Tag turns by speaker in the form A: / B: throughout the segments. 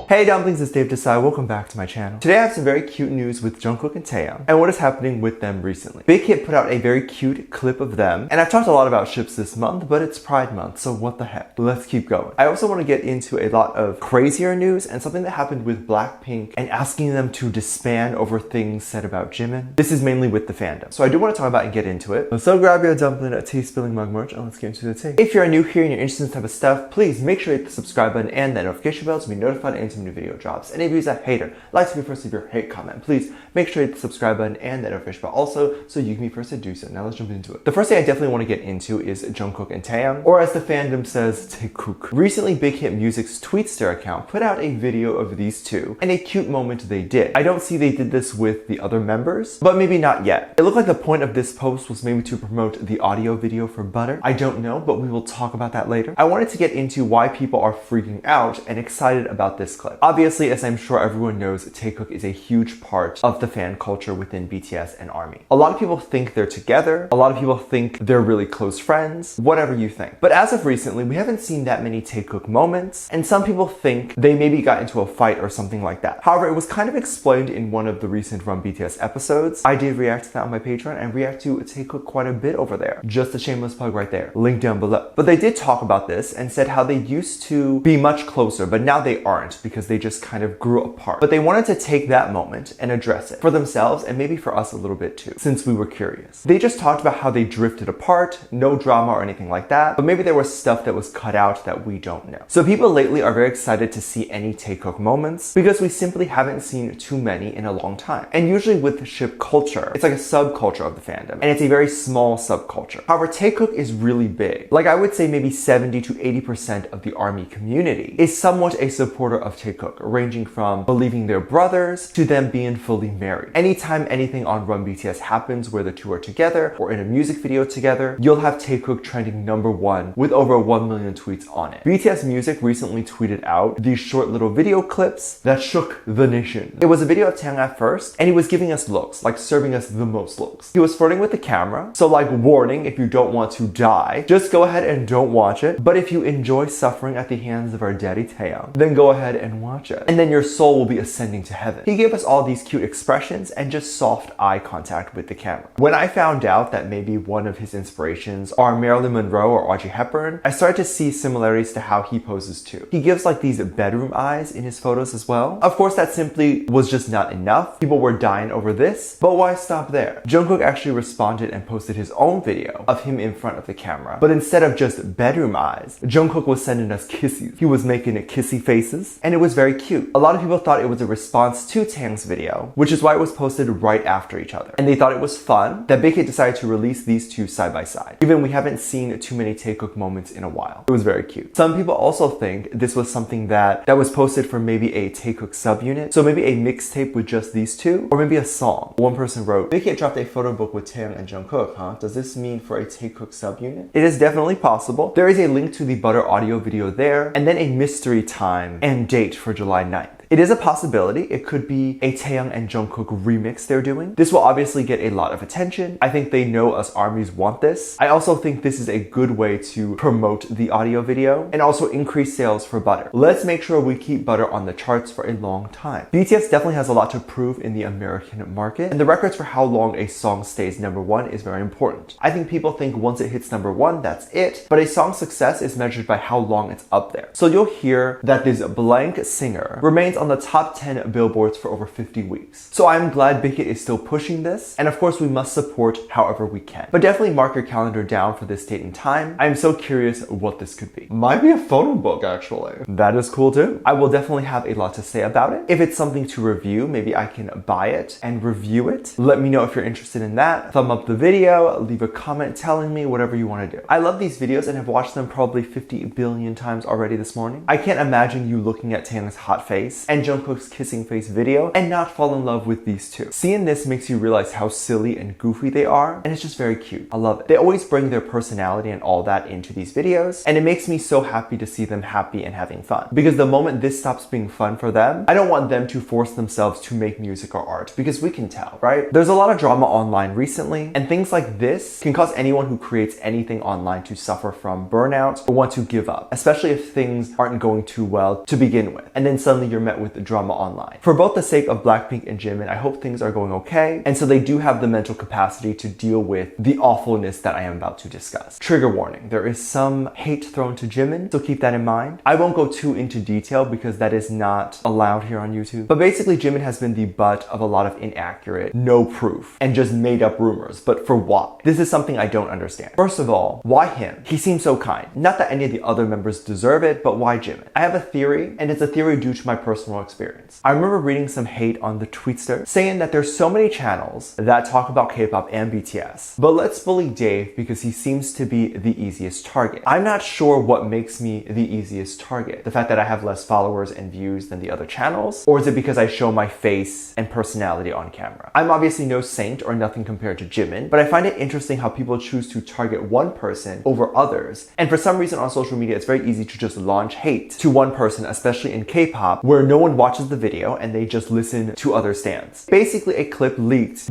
A: Hey dumplings, it's Dave Desai. Welcome back to my channel. Today I have some very cute news with Jungkook and Taehyung and what is happening with them recently. Big Hit put out a very cute clip of them, and I've talked a lot about ships this month, but it's Pride Month, so what the heck? Let's keep going. I also want to get into a lot of crazier news and something that happened with BLACKPINK and asking them to disband over things said about Jimin. This is mainly with the fandom, so I do want to talk about and get into it. So grab your dumpling, a tea spilling mug merch, and let's get into the tea. If you're new here and you're interested in this type of stuff, please make sure to hit the subscribe button and that notification bell to be notified anytime new video drops. And if you're a hater, like to be first to leave your hate comment, please make sure to hit the subscribe button and that notification bell also so you can be first to do so. Now let's jump into it. The first thing I definitely want to get into is Jungkook and Taehyung, or as the fandom says, Taekook. Recently, Big Hit Music's Tweetster account put out a video of these two and a cute moment they did. I don't see they did this with the other members, but maybe not yet. It looked like the point of this post was maybe to promote the audio video for Butter. I don't know, but we will talk about that later. I wanted to get into why people are freaking out and excited about this clip. Obviously, as I'm sure everyone knows, Taekook is a huge part of the fan culture within BTS and ARMY. A lot of people think they're together. A lot of people think they're really close friends, whatever you think. But as of recently, we haven't seen that many Taekook moments, and some people think they maybe got into a fight or something like that. However, it was kind of explained in one of the recent Run BTS episodes. I did react to that on my Patreon and react to Taekook quite a bit over there. Just a shameless plug right there. Link down below. But they did talk about this and said how they used to be much closer, but now they aren't because they just kind of grew apart. But they wanted to take that moment and address it for themselves and maybe for us a little bit too, since we were curious. They just talked about how they drifted apart, no drama or anything like that, but maybe there was stuff that was cut out that we don't know. So people lately are very excited to see any Taekook moments because we simply haven't seen too many in a long time. And usually with ship culture, it's like a subculture of the fandom, and it's a very small subculture. However, Taekook is really big. Like I would say maybe 70 to 80% of the ARMY community is somewhat a supporter of Taekook, ranging from believing they're brothers to them being fully married. Anytime anything on Run BTS happens where the two are together or in a music video together, you'll have Taekook trending #1 with over 1 million tweets on it. BTS Music recently tweeted out these short little video clips that shook the nation. It was a video of Taehyung at first, and he was giving us looks, like serving us the most looks. He was flirting with the camera, so like warning, if you don't want to die, just go ahead and don't watch it. But if you enjoy suffering at the hands of our daddy Taehyung, then go ahead and watch it. And then your soul will be ascending to heaven. He gave us all these cute expressions and just soft eye contact with the camera. When I found out that maybe one of his inspirations are Marilyn Monroe or Audrey Hepburn, I started to see similarities to how he poses too. He gives like these bedroom eyes in his photos as well. Of course, that simply was just not enough. People were dying over this, but why stop there? Jungkook actually responded and posted his own video of him in front of the camera. But instead of just bedroom eyes, Jungkook was sending us kisses. He was making it kissy faces, and it was very cute. A lot of people thought it was a response to Taehyung's video, which is why it was posted right after each other. And they thought it was fun that Big Hit decided to release these two side by side, even we haven't seen too many Taekook moments in a while. It was very cute. Some people also think this was something that was posted for maybe a Taekook subunit, so maybe a mixtape with just these two, or maybe a song. One person wrote, Big Hit dropped a photo book with Taehyung and Jungkook, huh? Does this mean for a Taekook subunit? It is definitely possible. There is a link to the Butter audio video there, and then a mystery time and date for July 9th. It is a possibility. It could be a Taehyung and Jungkook remix they're doing. This will obviously get a lot of attention. I think they know us ARMYs want this. I also think this is a good way to promote the audio video and also increase sales for Butter. Let's make sure we keep Butter on the charts for a long time. BTS definitely has a lot to prove in the American market, and the records for how long a song stays #1 is very important. I think people think once it hits #1, that's it, but a song's success is measured by how long it's up there. So you'll hear that this blank singer remains on the top 10 billboards for over 50 weeks. So I'm glad Big Hit is still pushing this, and of course we must support however we can. But definitely mark your calendar down for this date and time. I'm so curious what this could be. Might be a photo book actually. That is cool too. I will definitely have a lot to say about it. If it's something to review, maybe I can buy it and review it. Let me know if you're interested in that. Thumb up the video, leave a comment telling me whatever you want to do. I love these videos and have watched them probably 50 billion times already this morning. I can't imagine you looking at Taehyung's hot face and Jungkook's kissing face video and not fall in love with these two. Seeing this makes you realize how silly and goofy they are, and it's just very cute. I love it. They always bring their personality and all that into these videos, and it makes me so happy to see them happy and having fun. Because the moment this stops being fun for them, I don't want them to force themselves to make music or art, because we can tell, right? There's a lot of drama online recently, and things like this can cause anyone who creates anything online to suffer from burnout or want to give up, especially if things aren't going too well to begin with, and then suddenly you're met met with drama online. For both the sake of BLACKPINK and Jimin, I hope things are going okay, and so they do have the mental capacity to deal with the awfulness that I am about to discuss. Trigger warning, there is some hate thrown to Jimin, so keep that in mind. I won't go too into detail because that is not allowed here on YouTube, but basically Jimin has been the butt of a lot of inaccurate, no proof, and just made up rumors. But for what? This is something I don't understand. First of all, why him? He seems so kind. Not that any of the other members deserve it, but why Jimin? I have a theory, and it's a theory due to my personal experience. I remember reading some hate on the Tweetster saying that there's so many channels that talk about K-pop and BTS, but let's bully Dave because he seems to be the easiest target. I'm not sure what makes me the easiest target. The fact that I have less followers and views than the other channels, or is it because I show my face and personality on camera? I'm obviously no saint or nothing compared to Jimin, but I find it interesting how people choose to target one person over others, and for some reason on social media it's very easy to just launch hate to one person, especially in K-pop, where no one watches the video and they just listen to other stans. Basically a clip leaked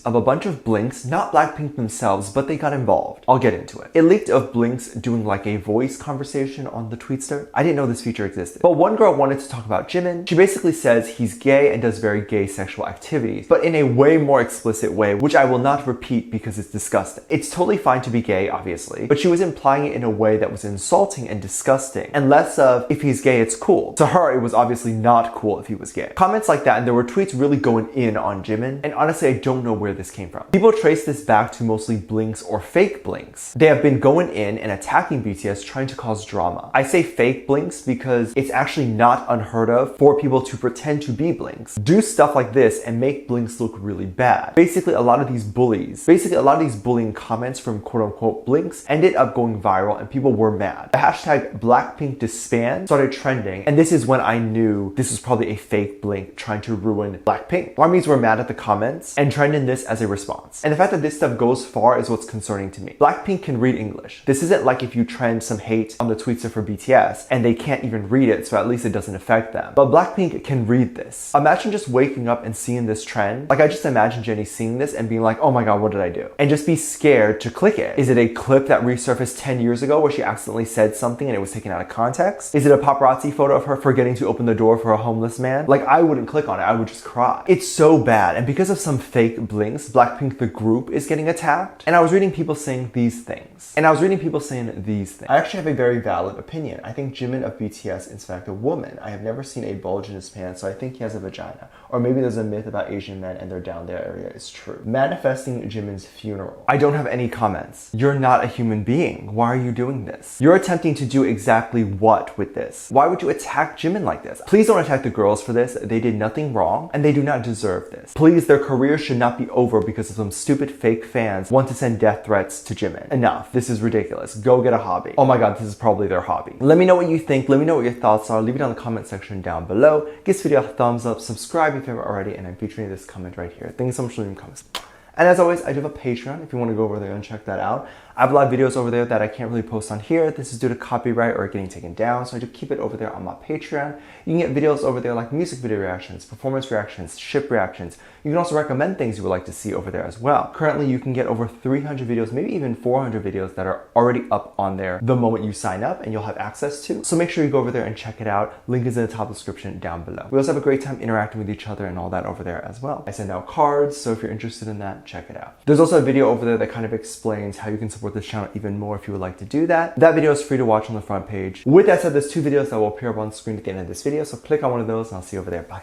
A: of a bunch of blinks, not BLACKPINK themselves, but they got involved. I'll get into it. It leaked of blinks doing like a voice conversation on the Tweetster. I didn't know this feature existed. But one girl wanted to talk about Jimin. She basically says he's gay and does very gay sexual activities, but in a way more explicit way, which I will not repeat because it's disgusting. It's totally fine to be gay, obviously, but she was implying it in a way that was insulting and disgusting, and less of, if he's gay, it's cool. To her, it was obviously not cool if he was gay. Comments like that, and there were tweets really going in on Jimin, and honestly, I don't know where this came from. People trace this back to mostly blinks or fake blinks. They have been going in and attacking BTS, trying to cause drama. I say fake blinks because it's actually not unheard of for people to pretend to be blinks, do stuff like this, and make blinks look really bad. Basically, a lot of these bullying comments from quote-unquote blinks ended up going viral, and people were mad. The hashtag BLACKPINK Disband started trending, and this is when I knew this was probably a fake blink trying to ruin BLACKPINK. Armies were mad at the comments and trended this as a response. And the fact that this stuff goes far is what's concerning to me. BLACKPINK can read English. This isn't like if you trend some hate on the Tweetster for BTS and they can't even read it, so at least it doesn't affect them. But BLACKPINK can read this. Imagine just waking up and seeing this trend. Like, I just imagine Jennie seeing this and being like, oh my god, what did I do? And just be scared to click it. Is it a clip that resurfaced 10 years ago where she accidentally said something and it was taken out of context? Is it a paparazzi photo of her forgetting to open the door for a homeless man? Like, I wouldn't click on it, I would just cry. It's so bad, and because of some fake blinks, BLACKPINK the group is getting attacked. And I was reading people saying these things. I actually have a very valid opinion. I think Jimin of BTS is in fact a woman. I have never seen a bulge in his pants, so I think he has a vagina. Or maybe there's a myth about Asian men and their down there area is true. Manifesting Jimin's funeral. I don't have any comments. You're not a human being. Why are you doing this? You're attempting to do exactly what with this? Why would you attack Jimin like this? Please don't attack the girls for this. They did nothing wrong and they do not deserve this. Please, their career should not be over because of some stupid fake fans want to send death threats to Jimin. Enough. This is ridiculous. Go get a hobby. Oh my god, this is probably their hobby. Let me know what you think. Let me know what your thoughts are. Leave it on the comment section down below. Give this video a thumbs up. Subscribe if you haven't already, and I'm featuring this comment right here. Thank you so much for leaving comments. And as always, I do have a Patreon if you want to go over there and check that out. I have a lot of videos over there that I can't really post on here. This is due to copyright or getting taken down, so I do keep it over there on my Patreon. You can get videos over there like music video reactions, performance reactions, ship reactions. You can also recommend things you would like to see over there as well. Currently, you can get over 300 videos, maybe even 400 videos that are already up on there the moment you sign up and you'll have access to. So make sure you go over there and check it out. Link is in the top description down below. We also have a great time interacting with each other and all that over there as well. I send out cards, so if you're interested in that, check it out. There's also a video over there that kind of explains how you can support this channel even more if you would like to do that. That video is free to watch on the front page. With that said, there's 2 videos that will appear up on screen at the end of this video, so click on one of those and I'll see you over there. Bye.